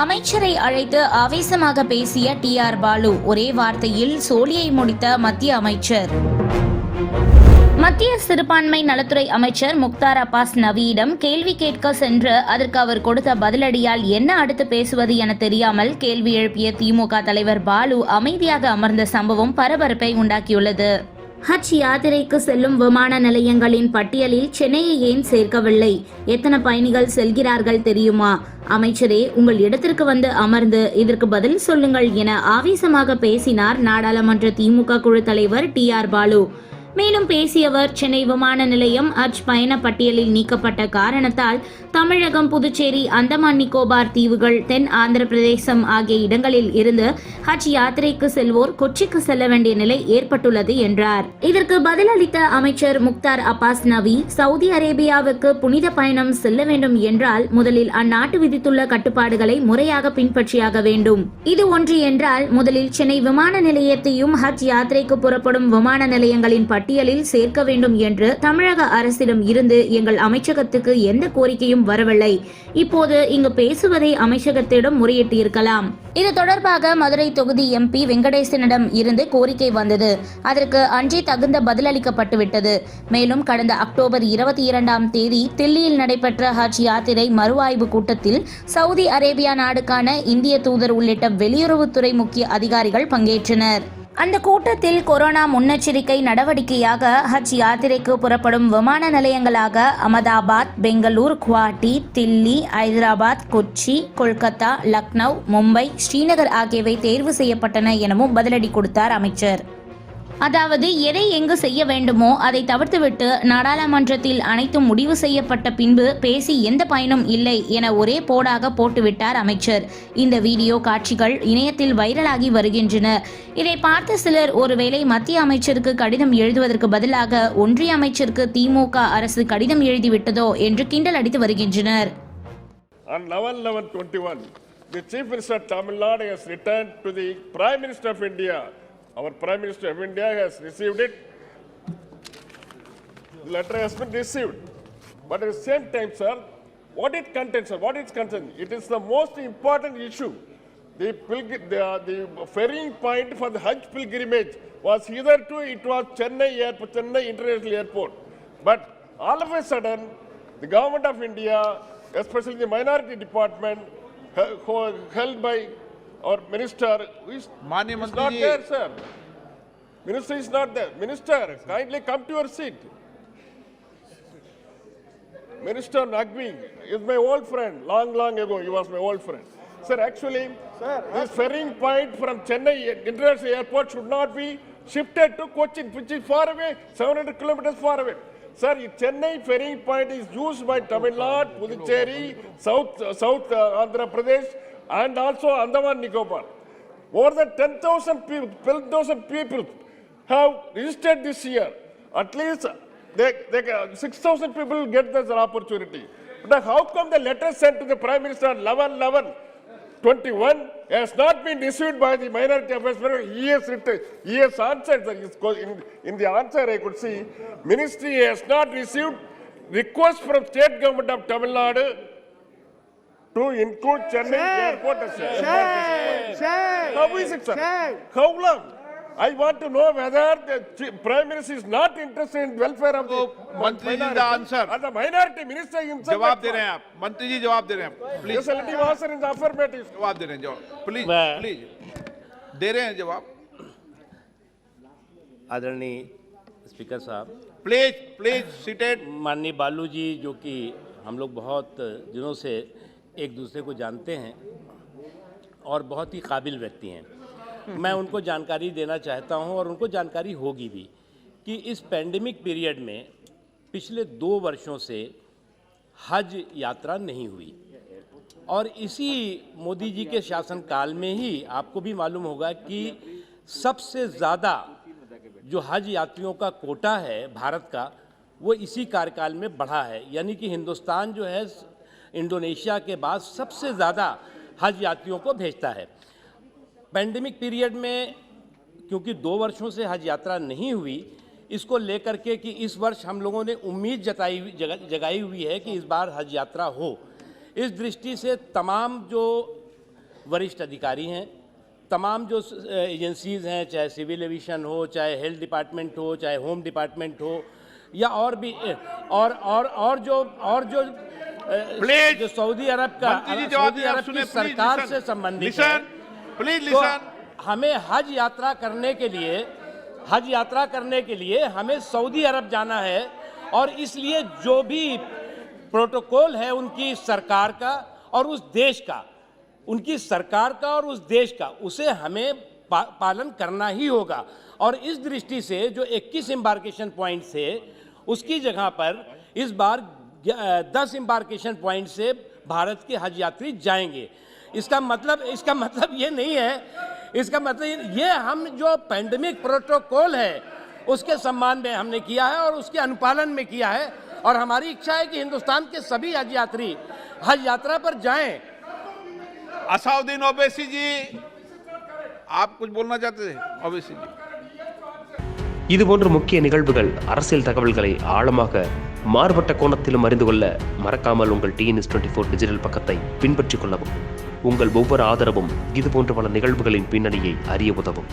அமைச்சரை அழைத்து ஆவேசமாக பேசிய டி.ஆர். பாலு, ஒரே வார்த்தையில் சோலியை முடித்த மத்திய அமைச்சர். மத்திய சிறுபான்மை நலத்துறை அமைச்சர் முக்தார் அப்பாஸ் நவியிடம் கேள்வி கேட்க சென்று அதற்கு அவர் கொடுத்த பதிலடியால் என்ன அடுத்து பேசுவது என தெரியாமல் கேள்வி எழுப்பிய திமுக தலைவர் பாலு அமைதியாக அமர்ந்த சம்பவம் பரபரப்பை உண்டாக்கியுள்ளது. ஹஜ் யாத்திரைக்கு செல்லும் விமான நிலையங்களின் பட்டியலில் சென்னையை ஏன் சேர்க்கவில்லை? எத்தனை பயணிகள் செல்கிறார்கள் தெரியுமா? அமைச்சரே, உங்கள் இடத்திற்கு வந்து அமர்ந்து இதற்கு பதில் சொல்லுங்கள் என ஆவேசமாக பேசினார் நாடாளுமன்ற திமுக குழு தலைவர் டி.ஆர். பாலு. மேலும் பேசியவர், சென்னை விமான நிலையம் ஹஜ் பயண பட்டியலில் நீக்கப்பட்ட காரணத்தால் தமிழகம், புதுச்சேரி, அந்தமான் நிக்கோபார் தீவுகள், தென் ஆந்திர பிரதேசம் ஆகிய இடங்களில் இருந்து ஹஜ் யாத்திரைக்கு செல்வோர் கொச்சிக்கு செல்ல வேண்டிய நிலை ஏற்பட்டுள்ளது என்றார். இதற்கு பதிலளித்த அமைச்சர் முக்தார் அப்பாஸ் நவி, சவுதி அரேபியாவுக்கு புனித பயணம் செல்ல வேண்டும் என்றால் முதலில் அந்நாட்டு விதித்துள்ள கட்டுப்பாடுகளை முறையாக பின்பற்றியாக வேண்டும். இது ஒன்று என்றால் முதலில் சென்னை விமான நிலையத்தையும் ஹஜ் யாத்திரைக்கு புறப்படும் விமான நிலையங்களின் பட்டியலில் சேர்க்க வேண்டும் என்று தமிழக அரசிடம் இருந்து எங்கள் அமைச்சகத்துக்கு எந்த கோரிக்கையும் வரவில்லை. இப்போது இங்கு பேசுவதை அமைச்சகத்திடம் முறையிட்டிருக்கலாம். இது தொடர்பாக மதுரை தொகுதி எம்பி வெங்கடேசனிடம் இருந்து கோரிக்கை வந்தது. அதற்கு அன்றே தகுந்த பதிலளிக்கப்பட்டுவிட்டது. மேலும் கடந்த அக்டோபர் 22ஆம் தேதி தில்லியில் நடைபெற்ற ஹஜ் யாத்திரை மறுஆய்வு கூட்டத்தில் சவுதி அரேபியா நாடுக்கான இந்திய தூதர் உள்ளிட்ட வெளியுறவுத்துறை முக்கிய அதிகாரிகள் பங்கேற்றனர். அந்த கூட்டத்தில் கொரோனா முன்னெச்சரிக்கை நடவடிக்கையாக ஹஜ் யாத்திரைக்கு புறப்படும் விமான நிலையங்களாக அகமதாபாத், பெங்களூர், குவாஹாட்டி, தில்லி, ஐதராபாத், கொச்சி, கொல்கத்தா, லக்னோ, மும்பை, ஸ்ரீநகர் ஆகியவை தேர்வு செய்யப்பட்டன எனவும் பதிலடி கொடுத்தார் அமைச்சர். அதாவது எதை எங்கு செய்ய வேண்டுமோ அதை தவிர்த்துவிட்டு நாடாளுமன்றத்தில் அனைத்தும் முடிவு செய்யப்பட்ட பின்பு பேசி எந்த பயனும் இல்லை என ஒரே போடாக போட்டுவிட்டார் அமைச்சர். இந்த வீடியோ காட்சிகள் இணையத்தில் வைரலாகி வருகின்றன. இதை பார்த்த சிலர் ஒருவேளை மத்திய அமைச்சருக்கு கடிதம் எழுதுவதற்கு பதிலாக ஒன்றிய அமைச்சருக்கு திமுக அரசு கடிதம் எழுதிவிட்டதோ என்று கிண்டல் அடித்து வருகின்றனர். On 11/11/21, the Chief Minister of Tamil Nadu has returned to the Prime Minister of India. Our Prime Minister of India has received it. The letter has been received. But at the same time, sir, what it contains, sir, what it contains, it is the most important issue. The ferrying point for the Hajj pilgrimage was hitherto it was Chennai International Airport. But all of a sudden, the Government of India, especially the Minority Department, held by our minister, who is not there, sir. Minister is not there. Minister, kindly come to your seat. Minister Naqvi is my old friend. Long ago, he was my old friend. Sir, actually, this ferrying point from Chennai International Airport should not be shifted to Cochin, which is far away, 700 kilometers far away. Sir, Chennai ferrying point is used by Tamil Nadu, Puducherry, South Andhra Pradesh, and also Andaman Nicobar. More than 10,000 people have registered this year. At least 6,000 people will get this opportunity. But how come the letter sent to the Prime Minister on 11/11/21 has not been received by the Minority Affairs Minister? He has answered. In the answer, I could see Ministry has not received request from State Government of Tamil Nadu to include Chennai Airport as How is it, sir? How long? I want to know whether the Prime Minister is not interested in welfare of the मंत्री जी का answer and the minority minister himself. जवाब दे रहे हैं आप, मंत्री जी जवाब दे रहे हैं, please Yes, let him answer in the affirmative. जवाब दे रहे हैं, जवाब प्लीज दे रहे हैं जवाब. आदरणीय स्पीकर साहब, प्लीज सीटेड. माननीय बालू जी, जो कि हम लोग बहुत दिनों से एक दूसरे को जानते हैं और बहुत ही काबिल व्यक्ति हैं, मैं उनको जानकारी देना चाहता हूं और उनको जानकारी होगी भी कि इस पैंडेमिक पीरियड में पिछले 2 वर्षों से हज यात्रा नहीं हुई और इसी मोदी जी के शासनकाल में ही आपको भी मालूम होगा कि सबसे ज़्यादा जो हज यात्रियों का कोटा है भारत का, वो इसी कार्यकाल में बढ़ा है. यानी कि हिंदुस्तान जो है इंडोनेशिया के बाद सबसे ज़्यादा हज यात्रियों को भेजता है. पैंडेमिक पीरियड में क्योंकि 2 वर्षों से हज यात्रा नहीं हुई, इसको लेकर के कि इस वर्ष हम लोगों ने उम्मीद जगाई हुई है कि इस बार हज यात्रा हो. इस दृष्टि से तमाम जो वरिष्ठ अधिकारी हैं, तमाम जो एजेंसीज़ हैं, चाहे सिविल एविएशन हो, चाहे हेल्थ डिपार्टमेंट हो, चाहे होम डिपार्टमेंट हो, या और भी और जो Please. जो सऊदी अरब का मंत्री जी जवाब सऊदी दीजिए, आप अरब की सुनिए, सरकार please से listen. संबंधित है। Listen. Please तो listen. हमें हज यात्रा करने के लिए हमें सऊदी अरब जाना है, और इसलिए जो भी प्रोटोकॉल है उनकी सरकार का और उस देश का, उनकी सरकार का और उस देश का, उसे हमें पालन करना ही होगा। और इस दृष्टि से जो 21 एम्बार्केशन पॉइंट थे, उसकी जगह पर इस बार 10 एम्बार्केशन पॉइंट से भारत के हज यात्री जाएंगे। इसका मतलब ये नहीं है, इसका मतलब ये हम जो पैंडेमिक प्रोटोकॉल है उसके सम्मान में हमने किया है और उसके अनुपालन में किया है, और हमारी इच्छा है कि हिंदुस्तान के सभी हज यात्री हज यात्रा पर जाएं। असाउद्दीन ओवैसी जी, आप कुछ बोलना चाहते थे? ओवैसी जी, இதுபோன்ற முக்கிய நிகழ்வுகள், அரசியல் தகவல்களை ஆழமாக மாறுபட்ட கோணத்திலும் அறிந்து கொள்ள மறக்காமல் உங்கள் TNS24 டிஜிட்டல் பக்கத்தை பின்பற்றிக் கொள்ளவும். உங்கள் ஒவ்வொரு ஆதரவும் இதுபோன்ற பல நிகழ்வுகளின் பின்னணியை அறிய உதவும்.